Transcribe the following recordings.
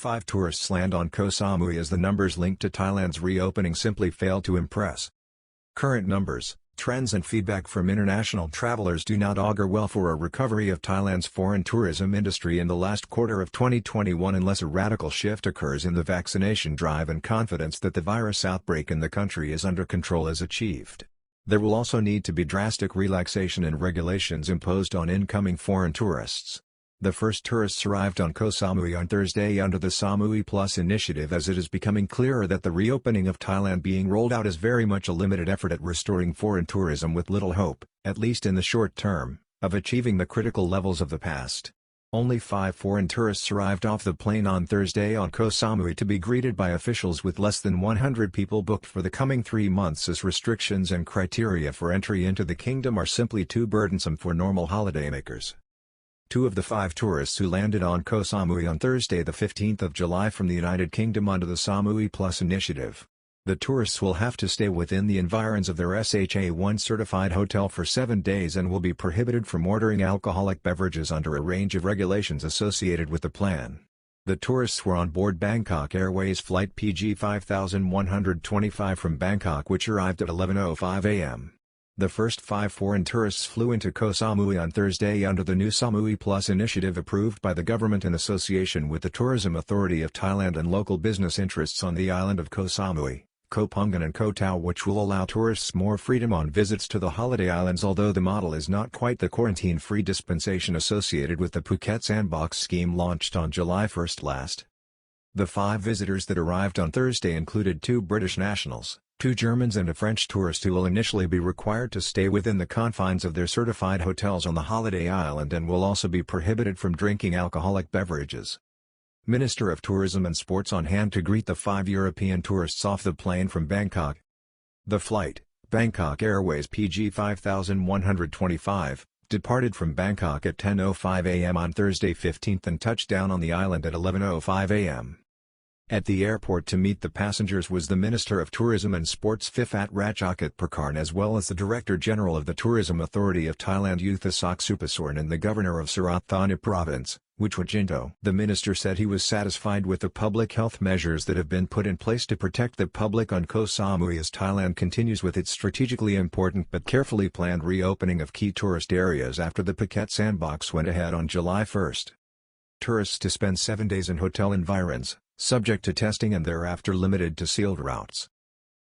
5 tourists land on Ko Samui as the numbers linked to Thailand's reopening simply fail to impress. Current numbers, trends and feedback from international travelers do not augur well for a recovery of Thailand's foreign tourism industry in the last quarter of 2021 unless a radical shift occurs in the vaccination drive and confidence that the virus outbreak in the country is under control is achieved. There will also need to be drastic relaxation in regulations imposed on incoming foreign tourists. The first tourists arrived on Ko Samui on Thursday under the Samui Plus initiative, as it is becoming clearer that the reopening of Thailand being rolled out is very much a limited effort at restoring foreign tourism with little hope, at least in the short term, of achieving the critical levels of the past. Only 5 foreign tourists arrived off the plane on Thursday on Ko Samui to be greeted by officials with less than 100 people booked for the coming 3 months, as restrictions and criteria for entry into the kingdom are simply too burdensome for normal holidaymakers. 2 of the 5 tourists who landed on Ko Samui on Thursday the 15th of July from the United Kingdom under the Samui Plus initiative. The tourists will have to stay within the environs of their SHA1 certified hotel for 7 days and will be prohibited from ordering alcoholic beverages under a range of regulations associated with the plan. The tourists were on board Bangkok Airways flight PG 5125 from Bangkok, which arrived at 11:05 a.m. The first 5 foreign tourists flew into Ko Samui on Thursday under the new Samui Plus initiative approved by the government in association with the Tourism Authority of Thailand and local business interests on the island of Ko Samui, Koh Phangan and Koh Tao, which will allow tourists more freedom on visits to the holiday islands, although the model is not quite the quarantine-free dispensation associated with the Phuket Sandbox scheme launched on July 1 last. The 5 visitors that arrived on Thursday included 2 British nationals, 2 Germans and a French tourist who will initially be required to stay within the confines of their certified hotels on the holiday island and will also be prohibited from drinking alcoholic beverages. Minister of Tourism and Sports on hand to greet the 5 European tourists off the plane from Bangkok. The flight, Bangkok Airways PG 5125, departed from Bangkok at 10:05 a.m. on Thursday 15th and touched down on the island at 11:05 a.m. At the airport to meet the passengers was the Minister of Tourism and Sports Phiphat Ratchakit Prakarn, as well as the Director General of the Tourism Authority of Thailand Yuthasok Supasorn and the Governor of Surat Thani Province, Wichwajinto. The minister said he was satisfied with the public health measures that have been put in place to protect the public on Ko Samui as Thailand continues with its strategically important but carefully planned reopening of key tourist areas after the Phuket Sandbox went ahead on July 1. Tourists to spend 7 days in hotel environs, subject to testing and thereafter limited to sealed routes.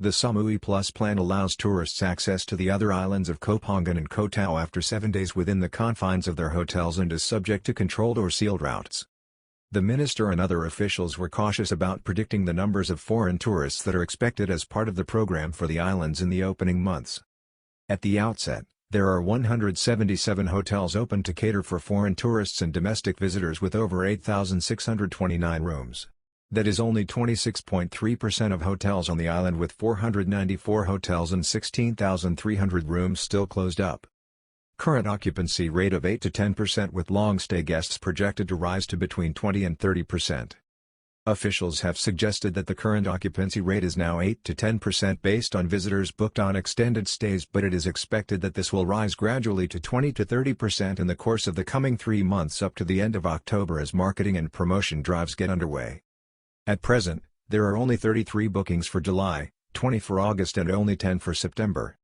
The Samui Plus plan allows tourists access to the other islands of Koh Phangan and Koh Tao after 7 days within the confines of their hotels and is subject to controlled or sealed routes. The minister and other officials were cautious about predicting the numbers of foreign tourists that are expected as part of the program for the islands in the opening months. At the outset, there are 177 hotels open to cater for foreign tourists and domestic visitors with over 8,629 rooms. That is only 26.3% of hotels on the island, with 494 hotels and 16,300 rooms still closed up. Current occupancy rate of 8 to 10%, with long-stay guests projected to rise to between 20 and 30%. Officials have suggested that the current occupancy rate is now 8 to 10% based on visitors booked on extended stays, but it is expected that this will rise gradually to 20 to 30% in the course of the coming 3 months up to the end of October as marketing and promotion drives get underway. At present, there are only 33 bookings for July, 20 for August and only 10 for September.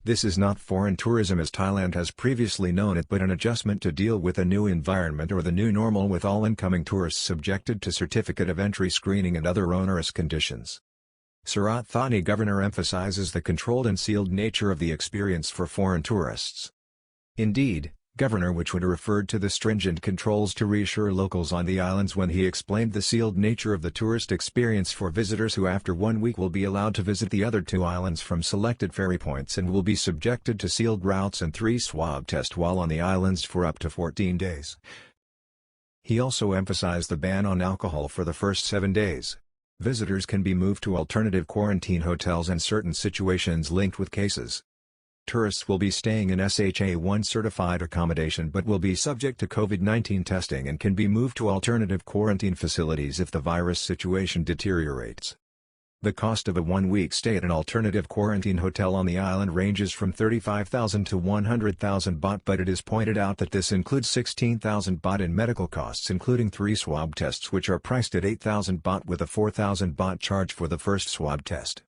This is not foreign tourism as Thailand has previously known it, but an adjustment to deal with a new environment or the new normal, with all incoming tourists subjected to certificate of entry screening and other onerous conditions. Surat Thani governor emphasizes the controlled and sealed nature of the experience for foreign tourists. Indeed, Governor Wichwajinto referred to the stringent controls to reassure locals on the islands when he explained the sealed nature of the tourist experience for visitors who after 1 week will be allowed to visit the other 2 islands from selected ferry points and will be subjected to sealed routes and 3 swab tests while on the islands for up to 14 days. He also emphasized the ban on alcohol for the first 7 days. Visitors can be moved to alternative quarantine hotels in certain situations linked with cases. Tourists will be staying in SHA1 certified accommodation but will be subject to COVID-19 testing and can be moved to alternative quarantine facilities if the virus situation deteriorates. The cost of a one-week stay at an alternative quarantine hotel on the island ranges from 35,000 to 100,000 baht, but it is pointed out that this includes 16,000 baht in medical costs including 3 swab tests which are priced at 8,000 baht with a 4,000 baht charge for the first swab test.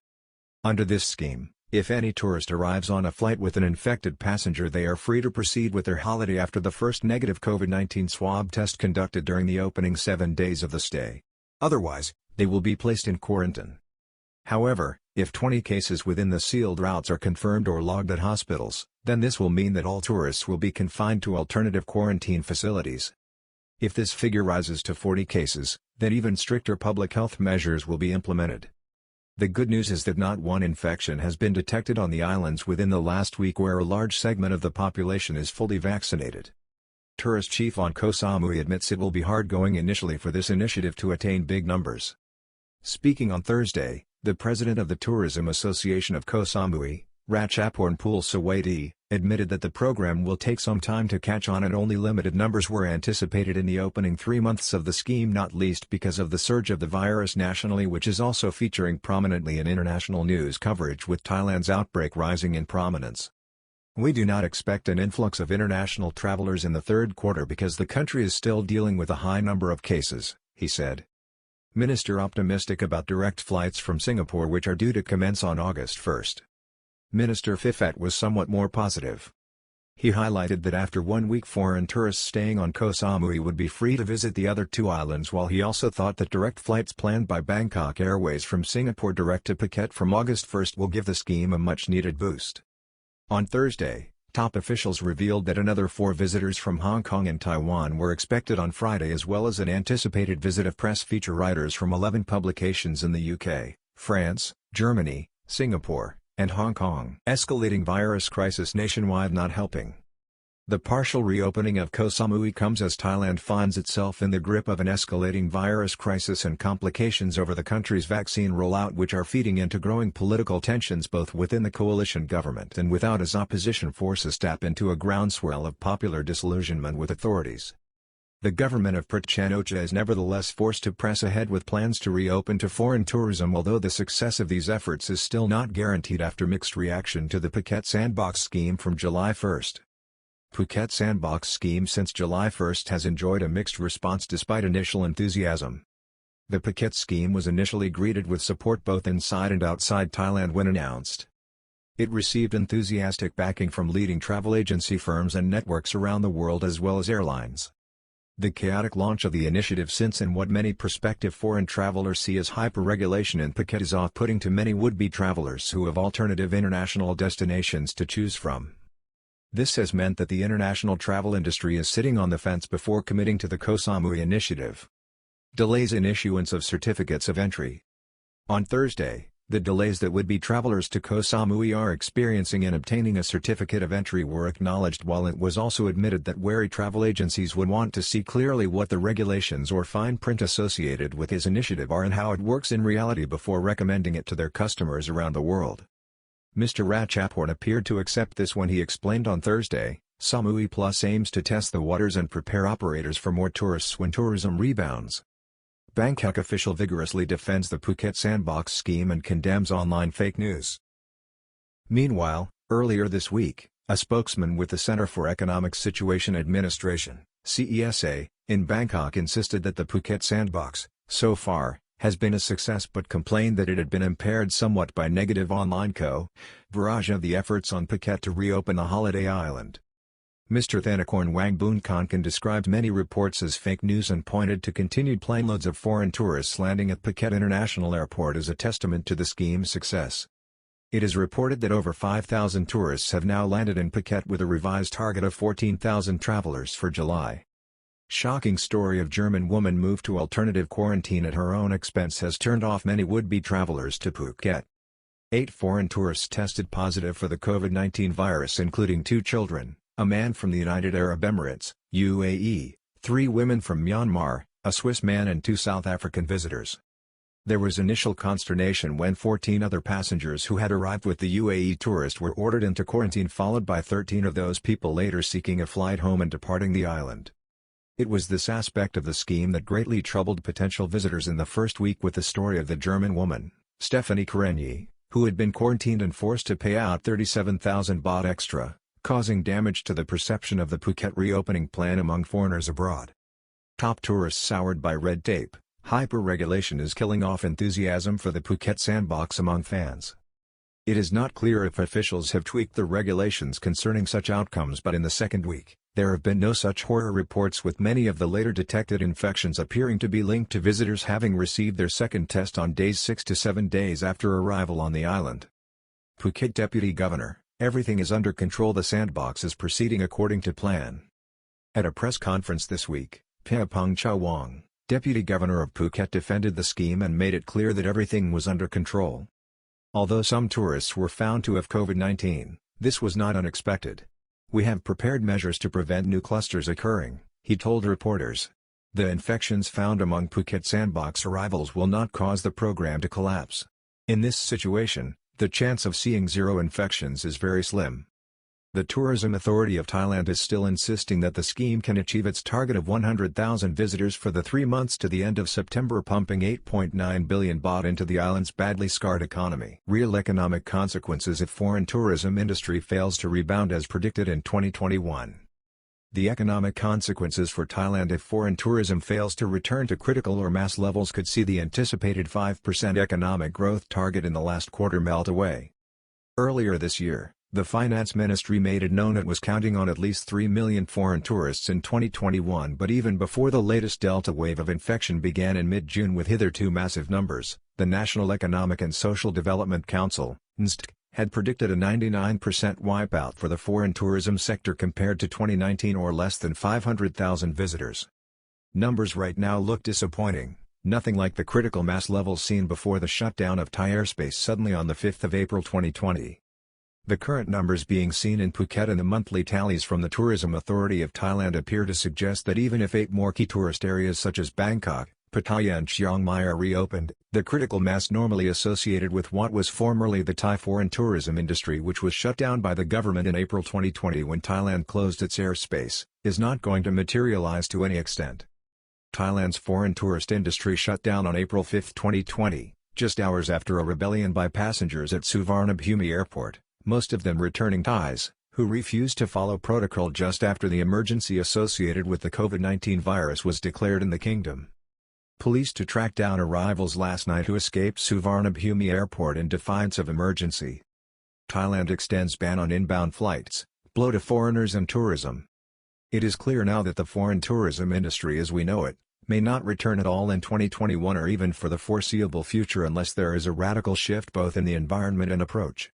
Under this scheme, if any tourist arrives on a flight with an infected passenger, they are free to proceed with their holiday after the first negative COVID-19 swab test conducted during the opening 7 days of the stay. Otherwise, they will be placed in quarantine. However, if 20 cases within the sealed routes are confirmed or logged at hospitals, then this will mean that all tourists will be confined to alternative quarantine facilities. If this figure rises to 40 cases, then even stricter public health measures will be implemented. The good news is that not one infection has been detected on the islands within the last week, where a large segment of the population is fully vaccinated. Tourist chief on Ko Samui admits it will be hard going initially for this initiative to attain big numbers. Speaking on Thursday, the president of the Tourism Association of Ko Samui, Ratchapornpool Sawati, admitted that the program will take some time to catch on and only limited numbers were anticipated in the opening 3 months of the scheme, not least because of the surge of the virus nationally, which is also featuring prominently in international news coverage, with Thailand's outbreak rising in prominence. We do not expect an influx of international travelers in the third quarter because the country is still dealing with a high number of cases, he said. Minister optimistic about direct flights from Singapore which are due to commence on August 1. Minister Phiphat was somewhat more positive. He highlighted that after 1 week foreign tourists staying on Ko Samui would be free to visit the other 2 islands, while he also thought that direct flights planned by Bangkok Airways from Singapore direct to Phuket from August 1 will give the scheme a much-needed boost. On Thursday, top officials revealed that another 4 visitors from Hong Kong and Taiwan were expected on Friday, as well as an anticipated visit of press feature writers from 11 publications in the UK, France, Germany, Singapore, and Hong Kong. Escalating virus crisis nationwide not helping. The partial reopening of Ko Samui comes as Thailand finds itself in the grip of an escalating virus crisis and complications over the country's vaccine rollout, which are feeding into growing political tensions both within the coalition government and without, as opposition forces tap into a groundswell of popular disillusionment with authorities. The government of Prayut Chan-o-cha is nevertheless forced to press ahead with plans to reopen to foreign tourism, although the success of these efforts is still not guaranteed after mixed reaction to the Phuket Sandbox scheme from July 1. Phuket Sandbox scheme since July 1 has enjoyed a mixed response despite initial enthusiasm. The Phuket scheme was initially greeted with support both inside and outside Thailand when announced. It received enthusiastic backing from leading travel agency firms and networks around the world, as well as airlines. The chaotic launch of the initiative since and what many prospective foreign travelers see as hyper-regulation in Phuket is off-putting to many would-be travelers who have alternative international destinations to choose from. This has meant that the international travel industry is sitting on the fence before committing to the Ko Samui initiative. Delays in issuance of certificates of entry. On Thursday, the delays that would-be travelers to Ko Samui are experiencing in obtaining a certificate of entry were acknowledged, while it was also admitted that wary travel agencies would want to see clearly what the regulations or fine print associated with his initiative are and how it works in reality before recommending it to their customers around the world. Mr. Ratchaporn appeared to accept this when he explained on Thursday, Samui Plus aims to test the waters and prepare operators for more tourists when tourism rebounds. Bangkok official vigorously defends the Phuket Sandbox scheme and condemns online fake news. Meanwhile, earlier this week, a spokesman with the Center for Economic Situation Administration, CESA, in Bangkok insisted that the Phuket Sandbox, so far, has been a success, but complained that it had been impaired somewhat by negative online coverage of the efforts on Phuket to reopen the holiday island. Mr. Thanakorn Wangboonkonkan described many reports as fake news and pointed to continued planeloads of foreign tourists landing at Phuket International Airport as a testament to the scheme's success. It is reported that over 5,000 tourists have now landed in Phuket with a revised target of 14,000 travelers for July. Shocking story of German woman moved to alternative quarantine at her own expense has turned off many would-be travelers to Phuket. 8 foreign tourists tested positive for the COVID-19 virus, including 2 children, a man from the United Arab Emirates, UAE, 3 women from Myanmar, a Swiss man and 2 South African visitors. There was initial consternation when 14 other passengers who had arrived with the UAE tourist were ordered into quarantine, followed by 13 of those people later seeking a flight home and departing the island. It was this aspect of the scheme that greatly troubled potential visitors in the first week, with the story of the German woman, Stephanie Karenyi, who had been quarantined and forced to pay out 37,000 baht extra, causing damage to the perception of the Phuket reopening plan among foreigners abroad. Top tourists soured by red tape. Hyper-regulation is killing off enthusiasm for the Phuket sandbox among fans. It is not clear if officials have tweaked the regulations concerning such outcomes, but in the second week, there have been no such horror reports, with many of the later detected infections appearing to be linked to visitors having received their second test on days 6 to 7 days after arrival on the island. Phuket Deputy Governor: everything is under control, the sandbox is proceeding according to plan. At a press conference this week, Phayapong Chawang, Deputy Governor of Phuket, defended the scheme and made it clear that everything was under control. Although some tourists were found to have COVID-19, this was not unexpected. "We have prepared measures to prevent new clusters occurring," he told reporters. The infections found among Phuket sandbox arrivals will not cause the program to collapse. In this situation, the chance of seeing zero infections is very slim. The Tourism Authority of Thailand is still insisting that the scheme can achieve its target of 100,000 visitors for the 3 months to the end of September, pumping 8.9 billion baht into the island's badly scarred economy. Real economic consequences if foreign tourism industry fails to rebound as predicted in 2021. The economic consequences for Thailand if foreign tourism fails to return to critical or mass levels could see the anticipated 5% economic growth target in the last quarter melt away. Earlier this year, the Finance Ministry made it known it was counting on at least 3 million foreign tourists in 2021, but even before the latest Delta wave of infection began in mid-June with hitherto massive numbers, the National Economic and Social Development Council (NSTC) had predicted a 99% wipeout for the foreign tourism sector compared to 2019, or less than 500,000 visitors. Numbers right now look disappointing, nothing like the critical mass levels seen before the shutdown of Thai airspace suddenly on the 5th of April 2020. The current numbers being seen in Phuket and the monthly tallies from the Tourism Authority of Thailand appear to suggest that even if 8 more key tourist areas such as Bangkok, Pattaya and Chiang Mai are reopened, the critical mass normally associated with what was formerly the Thai foreign tourism industry, which was shut down by the government in April 2020 when Thailand closed its airspace, is not going to materialize to any extent. Thailand's foreign tourist industry shut down on April 5, 2020, just hours after a rebellion by passengers at Suvarnabhumi Airport, most of them returning Thais, who refused to follow protocol just after the emergency associated with the COVID-19 virus was declared in the kingdom. Police to track down arrivals last night who escaped Suvarnabhumi Airport in defiance of emergency. Thailand extends ban on inbound flights, blow to foreigners and tourism. It is clear now that the foreign tourism industry as we know it, may not return at all in 2021 or even for the foreseeable future unless there is a radical shift both in the environment and approach.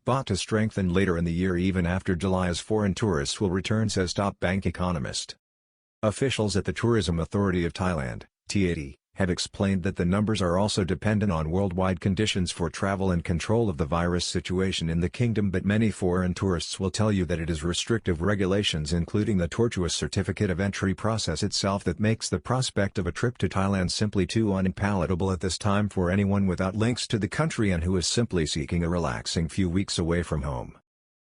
Baht to strengthen later in the year even after July as foreign tourists will return, says top bank economist. Officials at the Tourism Authority of Thailand, TAT, have explained that the numbers are also dependent on worldwide conditions for travel and control of the virus situation in the kingdom, but many foreign tourists will tell you that it is restrictive regulations including the tortuous certificate of entry process itself that makes the prospect of a trip to Thailand simply too unpalatable at this time for anyone without links to the country and who is simply seeking a relaxing few weeks away from home.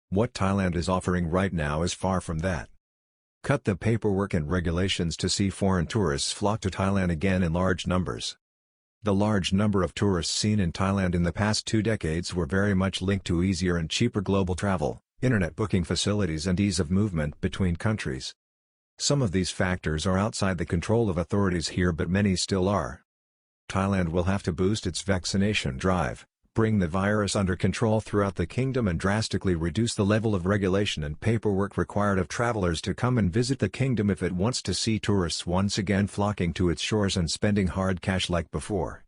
What Thailand is offering right now is far from that. Cut the paperwork and regulations to see foreign tourists flock to Thailand again in large numbers. The large number of tourists seen in Thailand in the past 2 decades were very much linked to easier and cheaper global travel, internet booking facilities and ease of movement between countries. Some of these factors are outside the control of authorities here, but many still are. Thailand will have to boost its vaccination drive, bring the virus under control throughout the kingdom and drastically reduce the level of regulation and paperwork required of travelers to come and visit the kingdom if it wants to see tourists once again flocking to its shores and spending hard cash like before.